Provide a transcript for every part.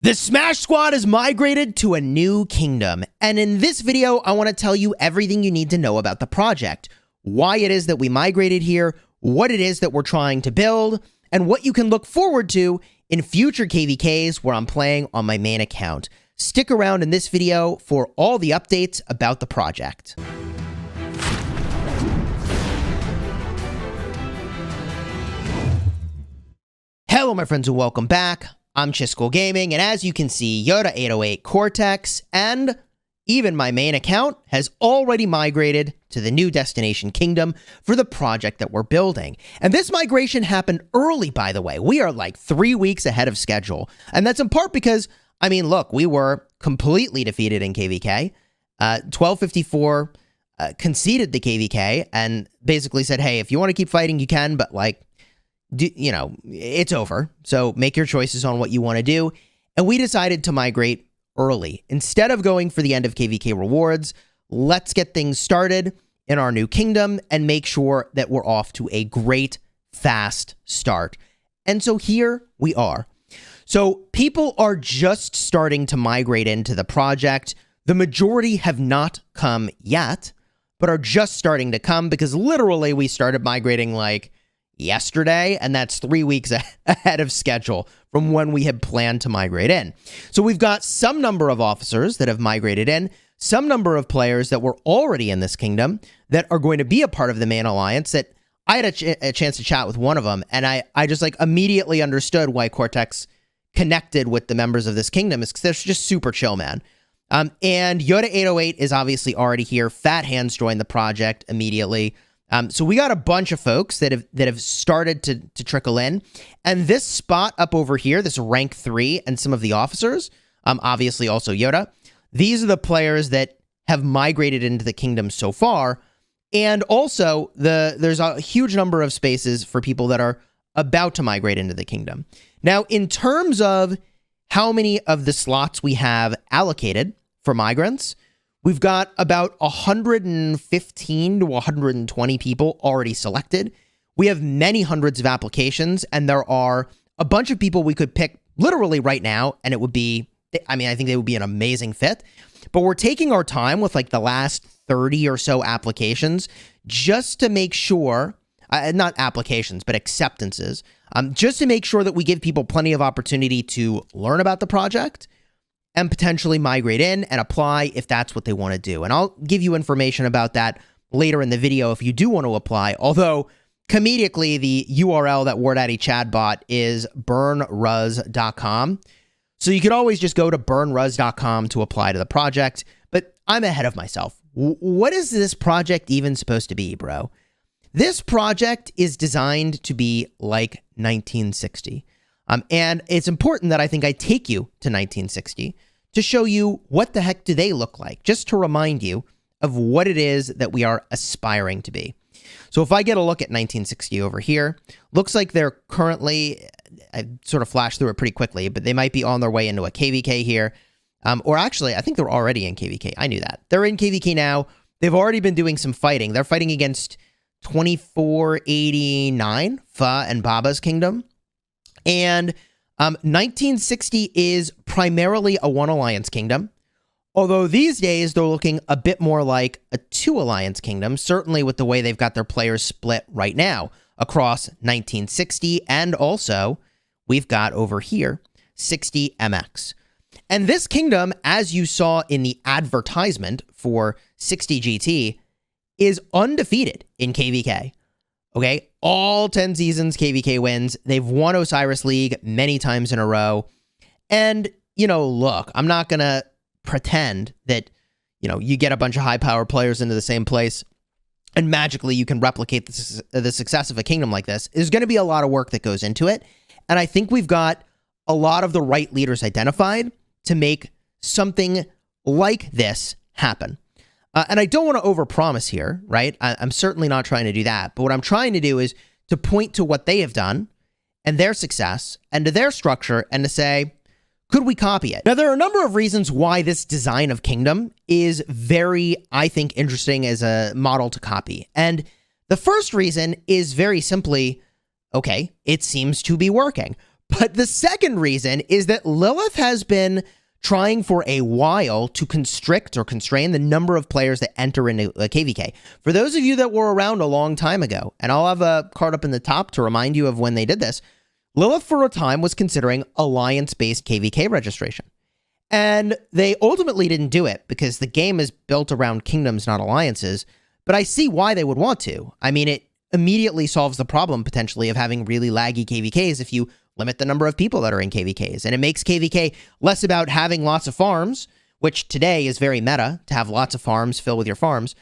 The Smash Squad has migrated to a new kingdom, and in this video, I want to tell you everything you need to know about the project, why it is that we migrated here, what it is that we're trying to build, and what you can look forward to in future KVKs where I'm playing on my main account. Stick around in this video for all the updates about the project. Hello, my friends, and welcome back. I'm Chisgule Gaming, and as you can see, Yoda808 Cortex and even my main account has already migrated to the new destination kingdom for the project that we're building. And this migration happened early, by the way. We are like 3 weeks ahead of schedule. And that's in part because, I mean, look, we were completely defeated in KVK. 1254 conceded the KVK and basically said, hey, if you want to keep fighting, you can, but like, it's over. So make your choices on what you want to do. And we decided to migrate early. Instead of going for the end of KVK rewards, let's get things started in our new kingdom and make sure that we're off to a great, fast start. And so here we are. So people are just starting to migrate into the project. The majority have not come yet, but are just starting to come because literally we started migrating like yesterday, and that's 3 weeks ahead of schedule from when we had planned to migrate in. So we've got some number of officers that have migrated in, some number of players that were already in this kingdom that are going to be a part of the main alliance that I had a chance to chat with one of them, and I just like immediately understood why Cortex connected with the members of this kingdom is because they're just super chill, man. And Yoda808 is obviously already here. Fat Hands joined the project immediately. So we got a bunch of folks that have started to trickle in, and this spot up over here, this rank 3, and some of the officers, obviously also Yoda. These are the players that have migrated into the kingdom so far, and also there's a huge number of spaces for people that are about to migrate into the kingdom. Now, in terms of how many of the slots we have allocated for migrants, we've got about 115 to 120 people already selected. We have many hundreds of applications, and there are a bunch of people we could pick literally right now, and it would be, I mean, I think they would be an amazing fit. But we're taking our time with like the last 30 or so applications just to make sure, not applications, but acceptances, just to make sure that we give people plenty of opportunity to learn about the project and potentially migrate in and apply if that's what they want to do. And I'll give you information about that later in the video if you do want to apply. Although, comedically, the URL that WarDaddy Chad bought is burnruz.com. So you could always just go to burnruz.com to apply to the project. But I'm ahead of myself. What is this project even supposed to be, bro? This project is designed to be like 1960. And it's important that I think I take you to 1960 to show you what the heck do they look like, just to remind you of what it is that we are aspiring to be. So if I get a look at 1960 over here, looks like they're currently, I sort of flashed through it pretty quickly, but they might be on their way into a KVK here. Or actually, I think they're already in KVK. I knew that. They're in KVK now. They've already been doing some fighting. They're fighting against 2489, Fa and Baba's kingdom. And 1960 is primarily a one alliance kingdom, although these days they're looking a bit more like a two alliance kingdom, certainly with the way they've got their players split right now across 1960, and also we've got over here 60 MX. And this kingdom, as you saw in the advertisement for 60 GT, is undefeated in KVK. Okay, all 10 seasons KVK wins. They've won Osiris League many times in a row. And, look, I'm not going to pretend that, you get a bunch of high-power players into the same place and magically you can replicate the success of a kingdom like this. There's going to be a lot of work that goes into it. And I think we've got a lot of the right leaders identified to make something like this happen. And I don't want to overpromise here, right? I'm certainly not trying to do that. But what I'm trying to do is to point to what they have done and their success and to their structure and to say, could we copy it? Now, there are a number of reasons why this design of kingdom is very, I think, interesting as a model to copy. And the first reason is very simply, okay, it seems to be working. But the second reason is that Lilith has been trying for a while to constrict or constrain the number of players that enter into a KVK. For those of you that were around a long time ago, and I'll have a card up in the top to remind you of when they did this, Lilith for a time was considering alliance-based KVK registration. And they ultimately didn't do it because the game is built around kingdoms, not alliances. But I see why they would want to. I mean, it immediately solves the problem potentially of having really laggy KVKs if you limit the number of people that are in KVKs. And it makes KVK less about having lots of farms, which today is very meta to have lots of farms, fill with your farms.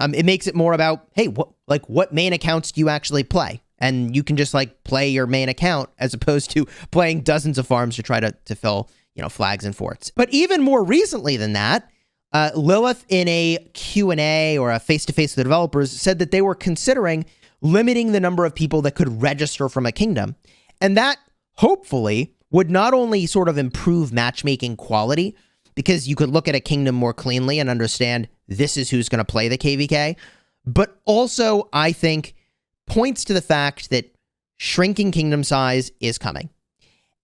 It makes it more about, hey, what main accounts do you actually play? And you can just like play your main account as opposed to playing dozens of farms to try to fill, flags and forts. But even more recently than that, Lilith in a Q&A or a face-to-face with the developers said that they were considering limiting the number of people that could register from a kingdom. And that hopefully would not only sort of improve matchmaking quality, because you could look at a kingdom more cleanly and understand this is who's going to play the KVK, but also I think points to the fact that shrinking kingdom size is coming.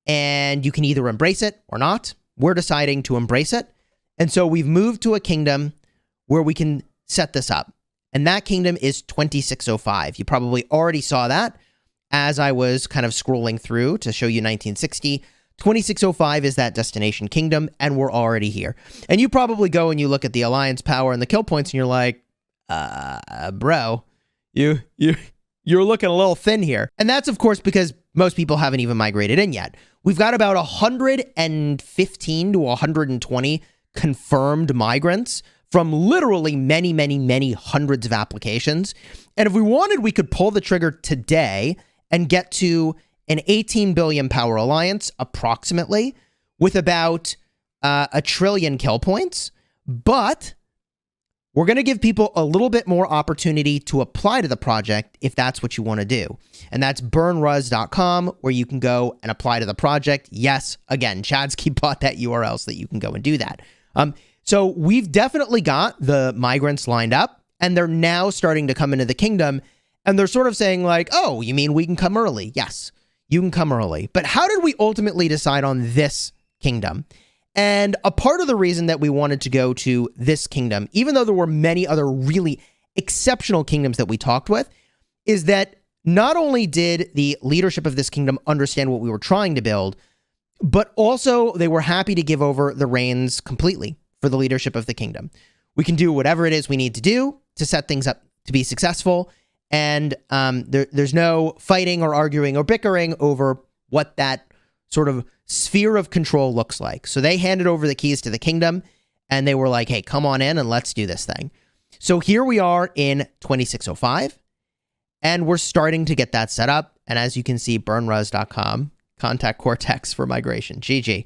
And you can either embrace it or not. We're deciding to embrace it. And so we've moved to a kingdom where we can set this up. And that kingdom is 2605. You probably already saw that as I was kind of scrolling through to show you 1960. 2605 is that destination kingdom, and we're already here. And you probably go and you look at the alliance power and the kill points, and you're like, bro, you're looking a little thin here. And that's, of course, because most people haven't even migrated in yet. We've got about 115 to 120 confirmed migrants from literally many, many, many hundreds of applications. And if we wanted, we could pull the trigger today and get to an 18 billion power alliance, approximately, with about 1 trillion kill points. But we're going to give people a little bit more opportunity to apply to the project if that's what you want to do. And that's burnruz.com, where you can go and apply to the project. Yes, again, Chadsky bought that URL so that you can go and do that. So we've definitely got the migrants lined up, and they're now starting to come into the kingdom, and they're sort of saying like, oh, you mean we can come early? Yes, you can come early. But how did we ultimately decide on this kingdom? And a part of the reason that we wanted to go to this kingdom, even though there were many other really exceptional kingdoms that we talked with, is that not only did the leadership of this kingdom understand what we were trying to build, but also they were happy to give over the reins completely for the leadership of the kingdom. We can do whatever it is we need to do to set things up to be successful. And there's no fighting or arguing or bickering over what that sort of sphere of control looks like. So they handed over the keys to the kingdom, and they were like, hey, come on in and let's do this thing. So here we are in 2605, and we're starting to get that set up. And as you can see, burnruz.com, contact Cortex for migration. GG.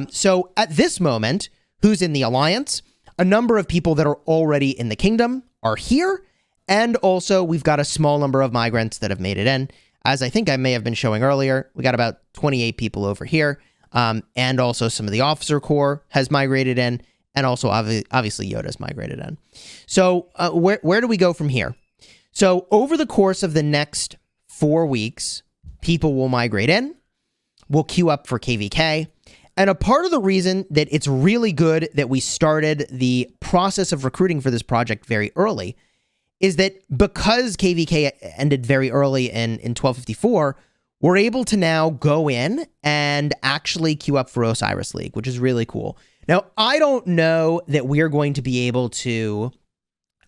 So at this moment, who's in the alliance? A number of people that are already in the kingdom are here. And also, we've got a small number of migrants that have made it in. As I think I may have been showing earlier, we got about 28 people over here. And also some of the officer corps has migrated in. And also, obviously, Yoda's migrated in. So where do we go from here? So over the course of the next 4 weeks, people will migrate in. We'll queue up for KVK. And a part of the reason that it's really good that we started the process of recruiting for this project very early is that because KVK ended very early in 1254, we're able to now go in and actually queue up for Osiris League, which is really cool. Now, I don't know that we're going to be able to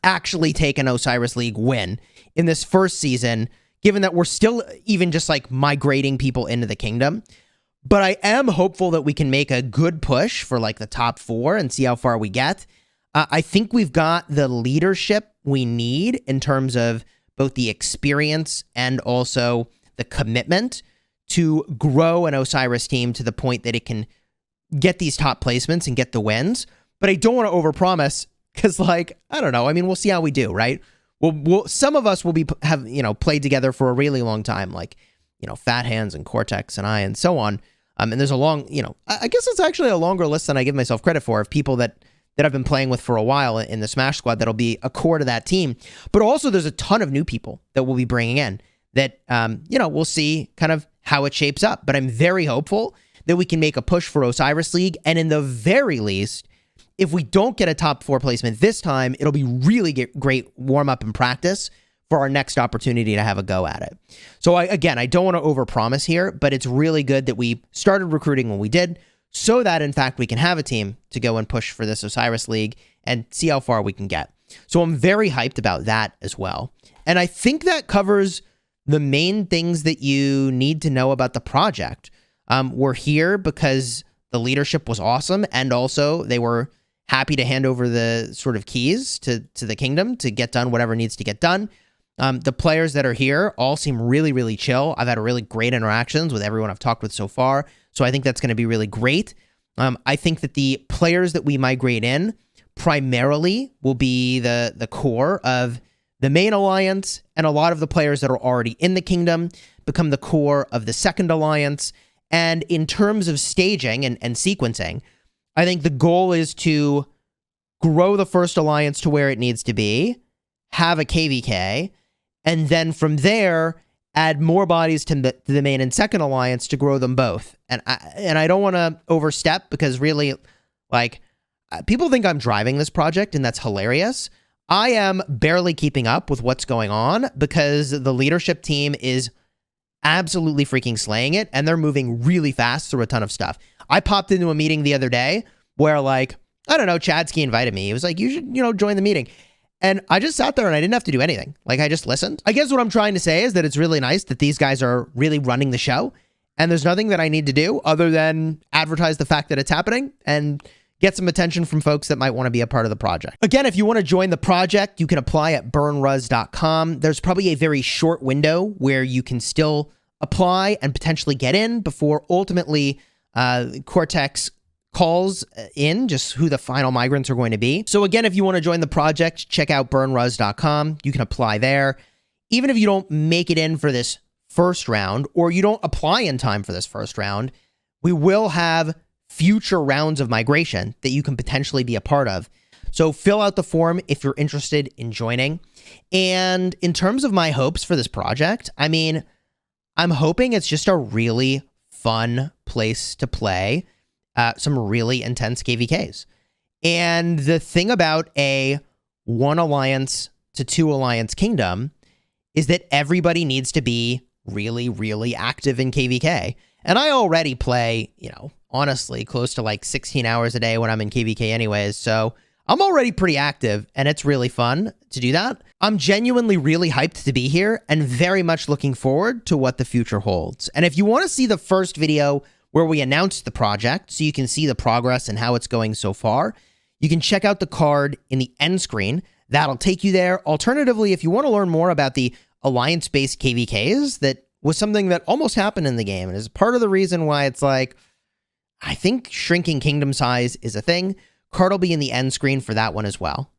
actually take an Osiris League win in this first season, given that we're still even just like migrating people into the kingdom. But I am hopeful that we can make a good push for like the top 4 and see how far we get. I think we've got the leadership we need in terms of both the experience and also the commitment to grow an Osiris team to the point that it can get these top placements and get the wins. But I don't want to overpromise because, like, I don't know. I mean, we'll see how we do, right? Some of us will have played together for a really long time, like, Fat Hands and Cortex and I and so on. And there's a long, I guess it's actually a longer list than I give myself credit for of people that I've been playing with for a while in the Smash Squad that'll be a core to that team. But also there's a ton of new people that we'll be bringing in that, we'll see kind of how it shapes up. But I'm very hopeful that we can make a push for Osiris League. And in the very least, if we don't get a top 4 placement this time, it'll be really great warm-up and practice for our next opportunity to have a go at it. So I don't want to overpromise here, but it's really good that we started recruiting when we did, so that in fact we can have a team to go and push for this Osiris League and see how far we can get. So I'm very hyped about that as well. And I think that covers the main things that you need to know about the project. We're here because the leadership was awesome, and also they were happy to hand over the sort of keys to the kingdom to get done whatever needs to get done. The players that are here all seem really, really chill. I've had really great interactions with everyone I've talked with so far, so I think that's going to be really great. I think that the players that we migrate in primarily will be the core of the main alliance, and a lot of the players that are already in the kingdom become the core of the second alliance. And in terms of staging and sequencing, I think the goal is to grow the first alliance to where it needs to be, have a KVK, and then from there, add more bodies to the main and second alliance to grow them both. And I don't want to overstep, because really, like, people think I'm driving this project, and that's hilarious. I am barely keeping up with what's going on because the leadership team is absolutely freaking slaying it, and they're moving really fast through a ton of stuff. I popped into a meeting the other day where, like, I don't know, Chadsky invited me. He was like, you should, join the meeting. And I just sat there and I didn't have to do anything. Like, I just listened. I guess what I'm trying to say is that it's really nice that these guys are really running the show, and there's nothing that I need to do other than advertise the fact that it's happening and get some attention from folks that might want to be a part of the project. Again, if you want to join the project, you can apply at burnruz.com. There's probably a very short window where you can still apply and potentially get in before ultimately Cortex calls in just who the final migrants are going to be. So again, if you want to join the project, check out burnruz.com. You can apply there. Even if you don't make it in for this first round, or you don't apply in time for this first round, we will have future rounds of migration that you can potentially be a part of. So fill out the form if you're interested in joining. And in terms of my hopes for this project, I mean, I'm hoping it's just a really fun place to play some really intense KVKs. And the thing about a 1 alliance to 2 alliance kingdom is that everybody needs to be really, really active in KVK. And I already play, honestly, close to like 16 hours a day when I'm in KVK anyways. So I'm already pretty active, and it's really fun to do that. I'm genuinely really hyped to be here and very much looking forward to what the future holds. And if you want to see the first video where we announced the project so you can see the progress and how it's going so far, you can check out the card in the end screen. That'll take you there. Alternatively, if you want to learn more about the alliance-based KVKs, that was something that almost happened in the game, and is part of the reason why it's like, I think shrinking kingdom size is a thing. Card will be in the end screen for that one as well.